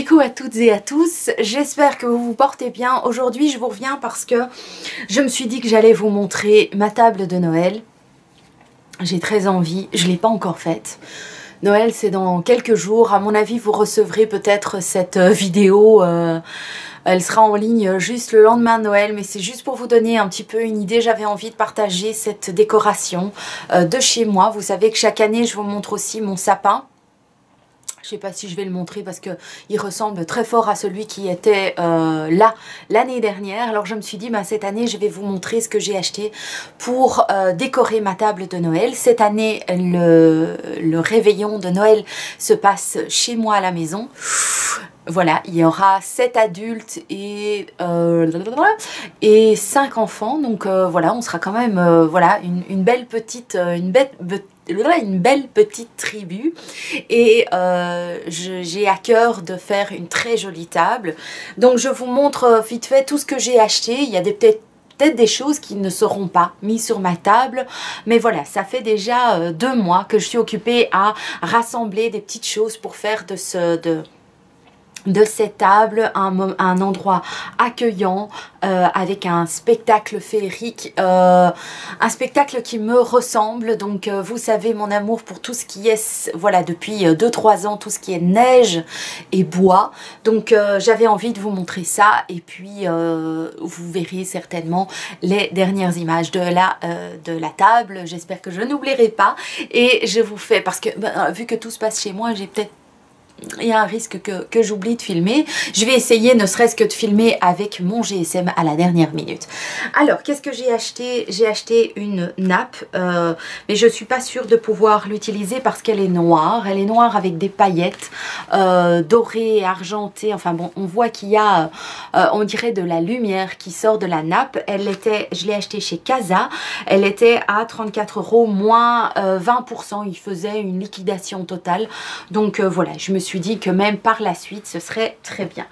Coucou à toutes et à tous, j'espère que vous vous portez bien. Aujourd'hui je vous reviens parce que je me suis dit que j'allais vous montrer ma table de Noël. J'ai très envie, je ne l'ai pas encore faite. Noël c'est dans quelques jours, à mon avis vous recevrez peut-être cette vidéo, elle sera en ligne juste le lendemain de Noël, mais c'est juste pour vous donner un petit peu une idée. J'avais envie de partager cette décoration de chez moi. Vous savez que chaque année je vous montre aussi mon sapin. Je ne sais pas si je vais le montrer parce qu'il ressemble très fort à celui qui était là l'année dernière. Alors je me suis dit, bah, cette année, je vais vous montrer ce que j'ai acheté pour décorer ma table de Noël. Cette année, le réveillon de Noël se passe chez moi à la maison. Voilà, il y aura 7 adultes et 5 enfants. Donc voilà, on sera quand même voilà, une belle petite tribu et j'ai à cœur de faire une très jolie table. Donc je vous montre vite fait tout ce que j'ai acheté. Il y a peut-être des choses qui ne seront pas mises sur ma table, mais voilà, ça fait déjà 2 mois que je suis occupée à rassembler des petites choses pour faire de cette table un endroit accueillant avec un spectacle féerique, un spectacle qui me ressemble. Donc vous savez mon amour pour tout ce qui est, voilà, depuis 2-3 ans, tout ce qui est neige et bois. Donc j'avais envie de vous montrer ça et puis vous verrez certainement les dernières images de la table. J'espère que je n'oublierai pas et je vous fais, parce que vu que tout se passe chez moi, il y a un risque que j'oublie de filmer. Je vais essayer ne serait-ce que de filmer avec mon GSM à la dernière minute. Alors, qu'est-ce que j'ai acheté? J'ai acheté une nappe, mais je ne suis pas sûre de pouvoir l'utiliser parce qu'elle est noire. Elle est noire avec des paillettes dorées, argentées. Enfin bon, on voit qu'il y a, on dirait de la lumière qui sort de la nappe. Je l'ai achetée chez Casa. Elle était à 34 € moins 20%. Il faisait une liquidation totale. Donc voilà, je me suis dit que même par la suite ce serait très bien.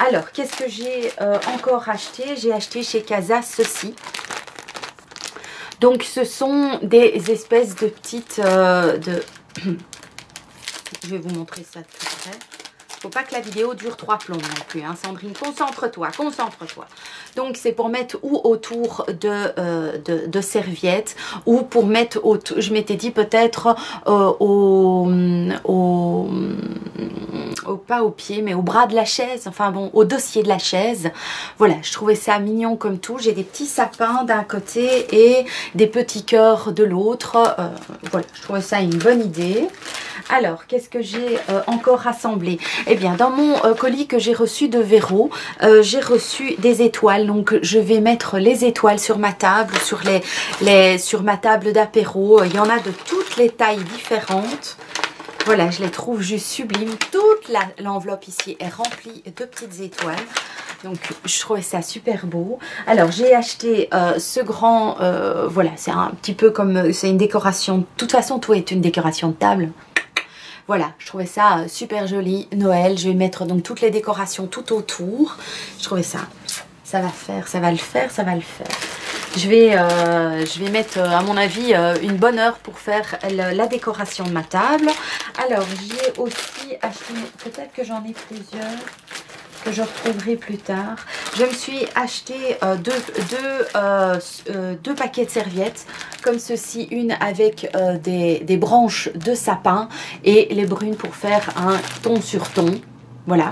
Alors qu'est-ce que j'ai encore acheté? J'ai acheté chez Casa ceci. Donc ce sont des espèces de petites je vais vous montrer ça de plus près. Faut pas que la vidéo dure 3 plombs non plus, hein. Sandrine, concentre-toi, concentre-toi. Donc c'est pour mettre ou autour de serviettes ou pour mettre autour, je m'étais dit peut-être pas au pied mais au bras de la chaise, enfin bon, au dossier de la chaise. Voilà, je trouvais ça mignon comme tout. J'ai des petits sapins d'un côté et des petits cœurs de l'autre. Voilà, je trouvais ça une bonne idée. Alors, qu'est-ce que j'ai encore rassemblé? Eh bien, dans mon colis que j'ai reçu de Véro, j'ai reçu des étoiles. Donc, je vais mettre les étoiles sur ma table, sur ma table d'apéro. Il y en a de toutes les tailles différentes. Voilà, je les trouve juste sublimes. Toute l'enveloppe ici est remplie de petites étoiles. Donc, je trouvais ça super beau. Alors, j'ai acheté ce grand... voilà, c'est un petit peu comme... C'est une décoration... De toute façon, tout est une décoration de table. Voilà, je trouvais ça super joli. Noël, je vais mettre donc toutes les décorations tout autour. Je trouvais ça... Ça va faire, ça va le faire, ça va le faire. Je vais mettre, à mon avis, une bonne heure pour faire la décoration de ma table. Alors, j'ai aussi acheté, peut-être que j'en ai plusieurs, que je retrouverai plus tard. Je me suis acheté deux paquets de serviettes, comme ceci, une avec des branches de sapin et les brunes pour faire un ton sur ton. Voilà.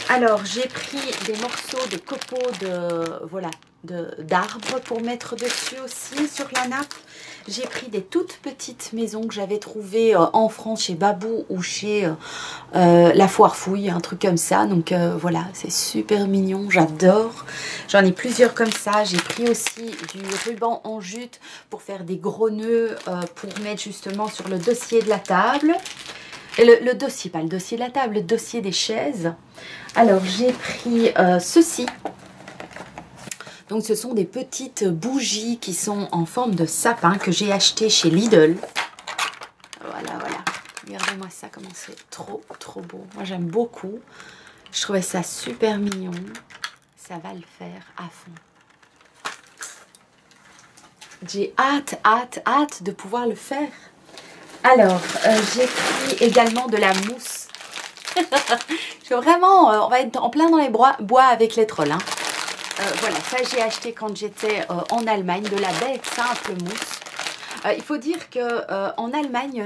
Alors, j'ai pris des morceaux de copeaux d'arbres pour mettre dessus aussi sur la nappe. J'ai pris des toutes petites maisons que j'avais trouvées en France chez Babou ou chez La Foire Fouille, un truc comme ça. Donc voilà, c'est super mignon, j'adore. J'en ai plusieurs comme ça. J'ai pris aussi du ruban en jute pour faire des gros nœuds pour mettre justement sur le dossier de la table. Et le dossier, pas le dossier de la table, le dossier des chaises. Alors, j'ai pris ceci. Donc, ce sont des petites bougies qui sont en forme de sapin que j'ai acheté chez Lidl. Voilà, voilà. Regardez-moi ça, comment c'est trop, trop beau. Moi, j'aime beaucoup. Je trouvais ça super mignon. Ça va le faire à fond. J'ai hâte, hâte, hâte de pouvoir le faire. Alors, j'ai pris également de la mousse Je suis vraiment, on va être en plein dans les bois avec les trolls. Hein. Voilà, ça j'ai acheté quand j'étais en Allemagne, de la belle simple mousse. Il faut dire que en Allemagne,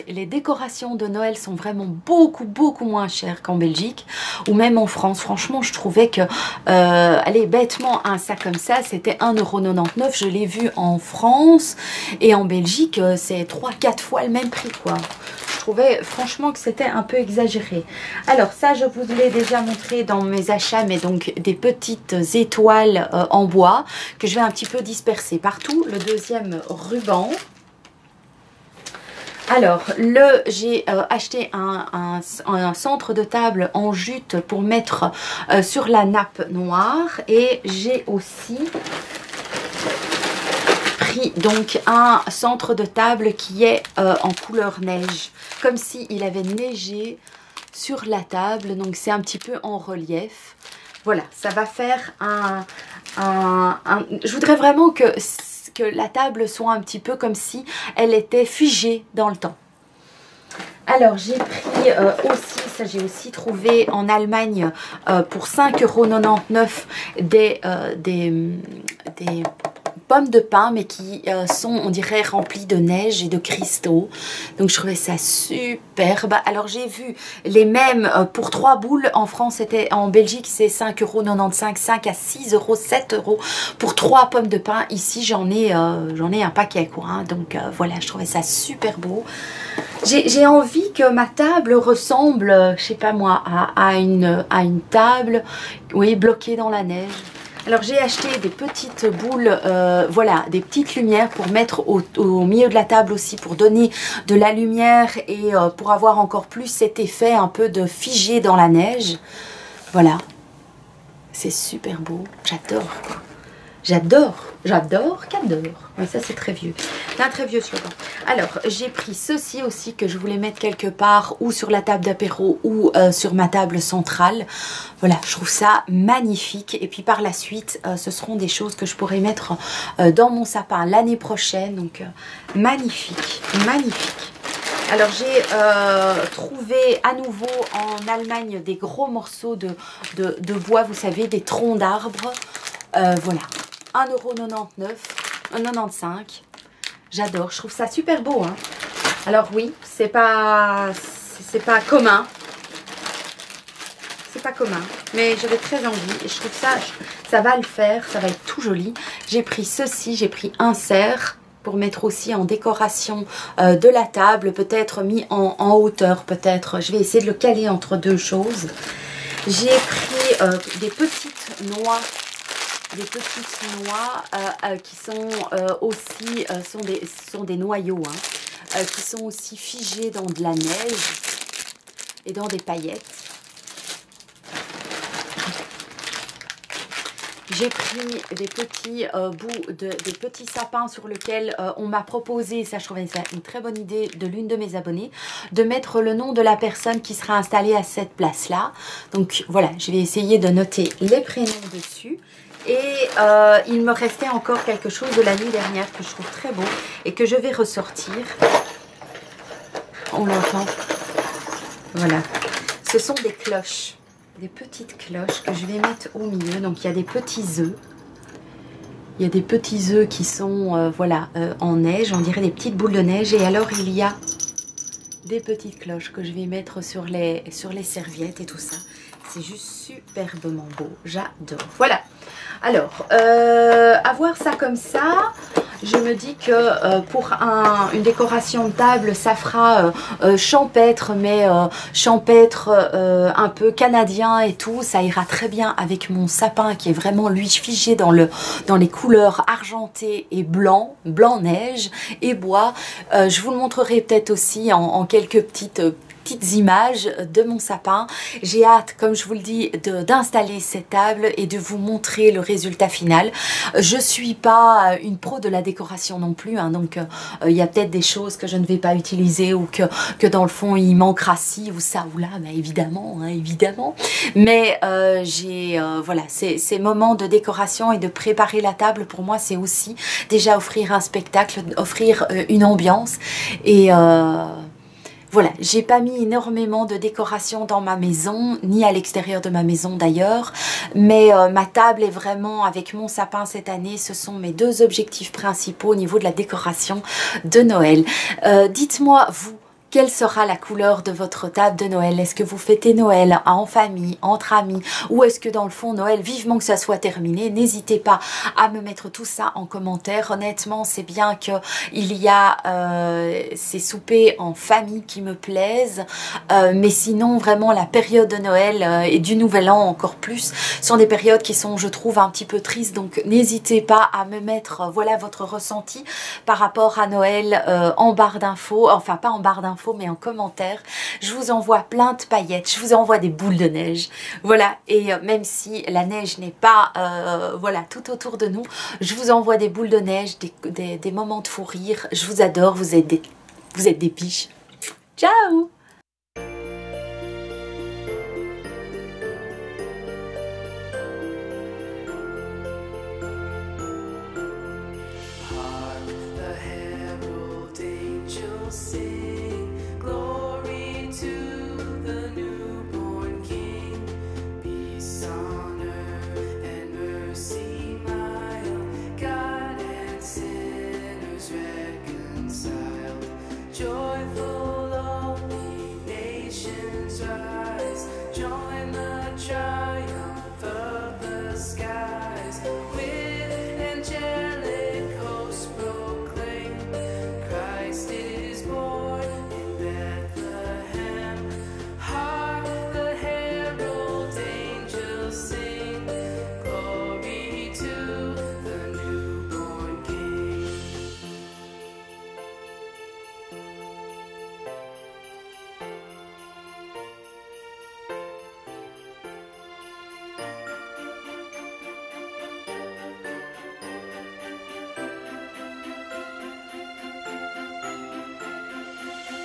les décorations de Noël sont vraiment beaucoup moins chères qu'en Belgique ou même en France. Franchement, je trouvais que, allez, bêtement, un sac comme ça, c'était 1,99 €. Je l'ai vu en France et en Belgique, c'est 3-4 fois le même prix, quoi. Je trouvais franchement que c'était un peu exagéré. Alors ça, je vous l'ai déjà montré dans mes achats, mais donc des petites étoiles en bois que je vais un petit peu disperser partout. Le deuxième ruban. Alors, j'ai acheté un centre de table en jute pour mettre sur la nappe noire. Et j'ai aussi pris donc un centre de table qui est en couleur neige. Comme s'il avait neigé sur la table. Donc, c'est un petit peu en relief. Voilà, ça va faire je voudrais vraiment que la table soit un petit peu comme si elle était figée dans le temps. Alors j'ai pris aussi, ça j'ai aussi trouvé en Allemagne pour 5,99 € des pommes de pin, mais qui sont, on dirait, remplies de neige et de cristaux. Donc je trouvais ça superbe. Alors j'ai vu les mêmes pour 3 boules. En France, en Belgique, c'est 5,95 €, 5 à 6 €, 7 € pour 3 pommes de pin. Ici, j'en ai un paquet, quoi. Hein. Donc voilà, je trouvais ça super beau. J'ai envie que ma table ressemble, je sais pas moi, à une table, oui, bloquée dans la neige. Alors j'ai acheté des petites boules, voilà, des petites lumières pour mettre au milieu de la table aussi, pour donner de la lumière et pour avoir encore plus cet effet un peu de figé dans la neige. Voilà, c'est super beau, j'adore quoi. J'adore qu'adore. Oui, ça c'est très vieux. C'est un très vieux slogan. Alors, j'ai pris ceci aussi que je voulais mettre quelque part, ou sur la table d'apéro, ou sur ma table centrale. Voilà, je trouve ça magnifique. Et puis par la suite, ce seront des choses que je pourrai mettre dans mon sapin l'année prochaine. Donc, magnifique, magnifique. Alors j'ai trouvé à nouveau en Allemagne des gros morceaux de bois, vous savez, des troncs d'arbres. Voilà. 1,99 €, 95. J'adore, je trouve ça super beau. Hein. Alors oui, c'est pas commun. C'est pas commun, mais j'avais très envie et je trouve ça va le faire, ça va être tout joli. J'ai pris ceci, j'ai pris un cerf pour mettre aussi en décoration de la table, peut-être mis en hauteur, peut-être. Je vais essayer de le caler entre deux choses. J'ai pris des petites noix. Des petites noix qui sont aussi sont des noyaux hein, qui sont aussi figés dans de la neige et dans des paillettes. J'ai pris des petits bouts des petits sapins sur lesquels on m'a proposé, ça je trouvais ça une très bonne idée de l'une de mes abonnées, de mettre le nom de la personne qui sera installée à cette place là. Donc voilà, je vais essayer de noter les prénoms dessus. Et il me restait encore quelque chose de la nuit dernière que je trouve très beau et que je vais ressortir. On l'entend. Voilà. Ce sont des cloches. Des petites cloches que je vais mettre au milieu. Donc il y a des petits œufs. Il y a des petits œufs qui sont voilà, en neige. On dirait des petites boules de neige. Et alors il y a des petites cloches que je vais mettre sur les serviettes et tout ça. C'est juste superbement beau. J'adore. Voilà. Alors, avoir ça comme ça, je me dis que pour une décoration de table, ça fera champêtre, mais champêtre un peu canadien et tout. Ça ira très bien avec mon sapin qui est vraiment, lui, figé dans les couleurs argentées et blanc neige et bois. Je vous le montrerai peut-être aussi en quelques petites images de mon sapin. J'ai hâte, comme je vous le dis, d'installer cette table et de vous montrer le résultat final. Je suis pas une pro de la décoration non plus, hein, donc il y a peut-être des choses que je ne vais pas utiliser ou que dans le fond il manquera ci ou ça ou là, mais évidemment, hein, évidemment. Mais voilà, ces moments de décoration et de préparer la table, pour moi, c'est aussi déjà offrir un spectacle, offrir une ambiance et Voilà, j'ai pas mis énormément de décoration dans ma maison, ni à l'extérieur de ma maison d'ailleurs, mais ma table est vraiment avec mon sapin cette année. Ce sont mes deux objectifs principaux au niveau de la décoration de Noël. Dites-moi, vous, quelle sera la couleur de votre table de Noël? Est-ce que vous fêtez Noël en famille, entre amis, ou est-ce que dans le fond Noël, vivement que ça soit terminé? N'hésitez pas à me mettre tout ça en commentaire. Honnêtement, c'est bien qu'il y a ces soupers en famille qui me plaisent, mais sinon vraiment la période de Noël et du Nouvel An encore plus sont des périodes qui sont, je trouve, un petit peu tristes. Donc n'hésitez pas à me mettre voilà votre ressenti par rapport à Noël en barre d'infos, enfin pas en barre d'infos mais en commentaire. Je vous envoie plein de paillettes, je vous envoie des boules de neige, voilà, et même si la neige n'est pas voilà tout autour de nous, je vous envoie des boules de neige, des moments de fou rire. Je vous adore, vous êtes des biches. Ciao. Joyful, all ye nations rise, join the triumph of the skies, with angelic hosts proclaim, Christ is born in Bethlehem. Hark the herald angels sing, glory to the newborn King.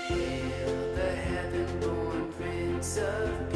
Hail the heaven-born Prince of